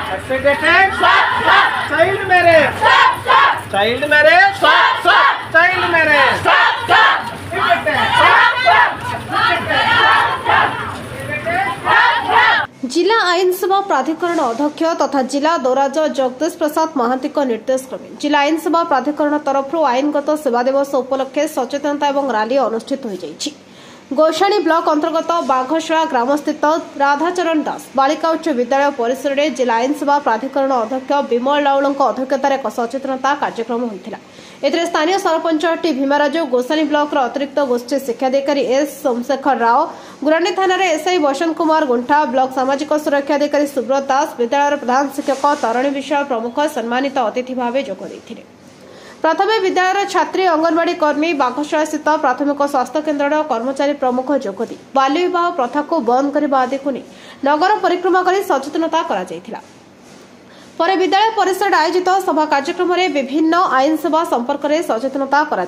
Child marriage child marriage child marriage जिला आईन सेवा प्राधिकरण अध्यक्ष तथा जिला दौराज जगदीश प्रसाद महांती निर्देश क्रमे जिला आईन सेवा प्राधिकरण तरफ आईनगत सेवा दिवस उपलक्षे सचेतनता और रैली अनुष्ठित हो जाइछि। गौशाणी ब्लॉक अंतर्गत बाघशला ग्रामस्थित राधाचरण दास बालिका उच्च विद्यालय परिसर में जिला आईन सेवा प्राधिकरण अध्यक्ष विमल राउल अध्यक्षतार एक सचेतनता कार्यक्रम होता। एथिरे स्थानीय सरपंच टी भीमराजु गोसानी ब्लॉक अतिरिक्त गोष्ठी शिक्षाधिकारी एस सोमशेखर राव गुरानी थाना एसआई बसंत कुमार गुंठा ब्लॉक सामाजिक सुरक्षा अधिकारी सुब्रत दास विद्यालय प्रधान शिक्षक तरणୀ विश्वाल प्रमुख सम्मानित अतिथि भाव जोग देथिले। प्रथमे विद्यालय छात्री अंगनवाड़ी कर्मी बाघशला स्थित प्राथमिक स्वास्थ्य केन्द्र कर्मचारी प्रमुख जोगदी बाल्य विवाह प्रथा को बंद करने आदि को नगर परिक्रमा कर सचेतनता करा। पर विद्यालय परिसर आयोजित सभा कार्यक्रम में विभिन्न आईन सेवा संपर्क में सचेतनता करा।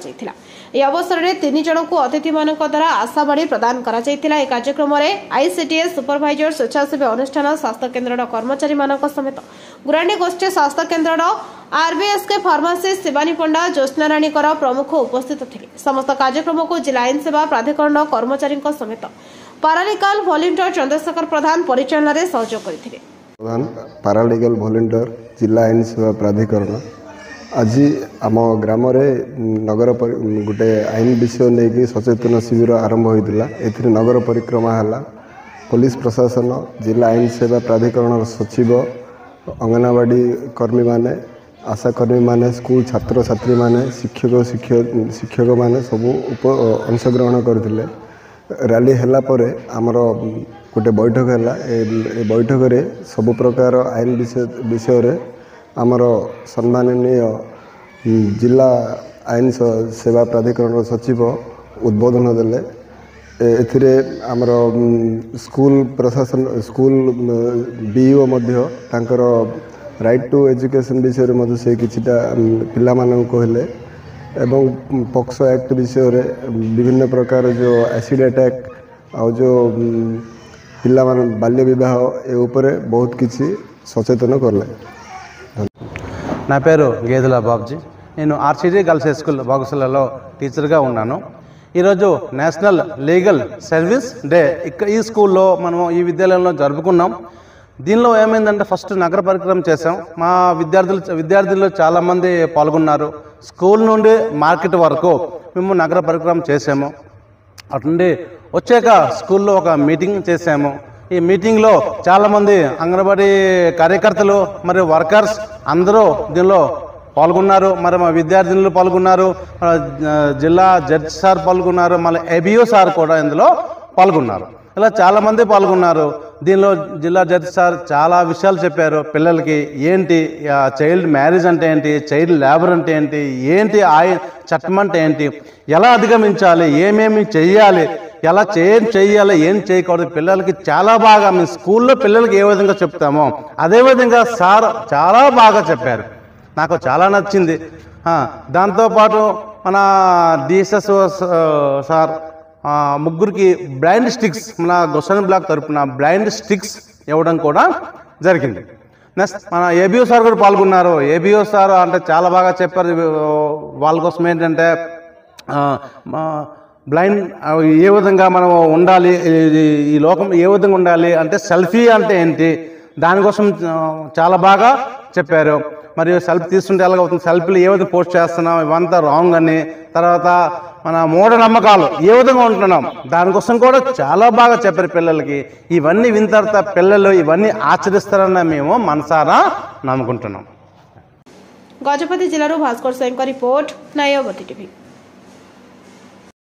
अवसर में 3 जन को अतिथि मान द्वारा आशावाणी प्रदान करा। कार्यक्रम में आईसीडीएस सुपरभाइजर स्वेच्छासेवी अनुष्ठान स्वास्थ्य केन्द्र कर्मचारी समेत गुराणी गोष्ठी स्वास्थ्य केन्द्र आरबीएसके फार्मासी शिवानी पंडा ज्योत्ना राणी प्रमुख उपस्थित थे। समस्त कार्यक्रम को जिला आईन सेवा प्राधिकरण कर्मचारी समेत पारालीगल वॉलंटियर चंद्रशेखर प्रधान परिचालन में सहयोग करते। प्रधान पारालीगल वॉलंटियर जिला आईन सेवा प्राधिकरण आज आम ग्राम नगर गोटे आईन विषय नहीं सचेतन शिविर आरंभ होता। ए नगर परिक्रमा है पुलिस प्रशासन जिला आईन सेवा प्राधिकरण सचिव अंगनवाड़ी कर्मी माने आशा कर्मी माने स्कूल छात्र छात्री माने शिक्षक माने सबू अंशग्रहण करते। रैली हैला परे आमर गोटे बैठक है। बैठक रे सब प्रकार आईन विषय रे आमर सम्माननीय जिला आईन सेवा प्राधिकरण सचिव उद्बोधन देले। एथिरे आमर स्कूल प्रशासन स्कूल बीईओ मध्य तांकर राइट टू एजुकेशन विषय रे मध्य से किछिटा पिला मानन कहले एवं पॉक्सो एक्ट विषय रे विभिन्न प्रकार जो एसिड अटैक और जो पिला बाल्य विवाह ए उपरे बहुत किसी सचेतन करले। ना पेरू गेदुल बाबूजी నేను ఆర్సిడి గర్ల్స్ హై స్కూల్ బాగుసలలో టీచర్గా ఉన్నాను। ఈరోజు నేషనల్ లీగల్ సర్వీస్ డే ఈ స్కూల్లో మనం ఈ విద్యాలయంలో జరుపుకున్నాం। దీనిలో ఏమైందంటే ఫస్ట్ నగర పరిక్రమ చేసాం। మా విద్యార్థులు చాలామంది పాల్గొన్నారు। స్కూల్ నుండి మార్కెట్ వరకు మేము నగర పరిక్రమ చేసాము। అటుండి వచ్చాక స్కూల్లో ఒక మీటింగ్ చేసాము। ఈ మీటింగ్లో చాలామంది అంగన్వాడీ కార్యకర్తలు మరియు వర్కర్స్ అందరూ దీనిలో పాల్గొన్నారు। మరి మా విద్యార్థినులు పాల్గొన్నారు, జిల్లా జడ్జి సార్ పాల్గొన్నారు, మళ్ళీ ఏబిఓ సార్ కూడా ఇందులో పాల్గొన్నారు। ఇలా చాలామంది పాల్గొన్నారు। దీనిలో జిల్లా జడ్జి సార్ చాలా విషయాలు చెప్పారు పిల్లలకి। ఏంటి చైల్డ్ మ్యారేజ్ అంటే ఏంటి, చైల్డ్ లేబర్ అంటే ఏంటి, ఏంటి చట్టం అంటే ఏంటి, ఎలా అధిగమించాలి, ఏమేమి చెయ్యాలి, ఎలా చేయాలి, ఏం చేయకూడదు, పిల్లలకి చాలా బాగా మేము స్కూల్లో పిల్లలకి ఏ విధంగా చెప్తామో అదేవిధంగా సార్ చాలా బాగా చెప్పారు। నాకు చాలా నచ్చింది। దాంతోపాటు మన డిఎస్ఎస్ సార్ ముగ్గురికి బ్లైండ్ స్టిక్స్ మన గొసన్ బ్లాక్ తరపున బ్లైండ్ స్టిక్స్ ఇవ్వడం కూడా జరిగింది। నెక్స్ట్ మన ఏబిఓ సార్ కూడా పాల్గొన్నారు। ఏబిఓ సార్ అంటే చాలా బాగా చెప్పారు। వాళ్ళ కోసం ఏంటంటే బ్లైండ్ ఏ విధంగా మనం ఉండాలి, ఈ లోకం ఏ విధంగా ఉండాలి అంటే సెల్ఫీ అంటే ఏంటి దానికోసం చాలా బాగా చెప్పారు। మరియు సెల్ఫీ తీసుకుంటే ఎలాగవుతుంది, సెల్ఫీలు ఏ విధంగా పోస్ట్ చేస్తున్నాం ఇవంతా రాంగ్ అని, తర్వాత మన మూఢనమ్మకాలు ఏ విధంగా ఉంటున్నాం దానికోసం కూడా చాలా బాగా చెప్పారు పిల్లలకి। ఇవన్నీ విన్న తర్వాత పిల్లలు ఇవన్నీ ఆచరిస్తారని మేము మనసారా నమ్ముకుంటున్నాం। गजपति जिल्लाରୁ भास्कर स्वयं रिपोर्ट नयवती टीवी।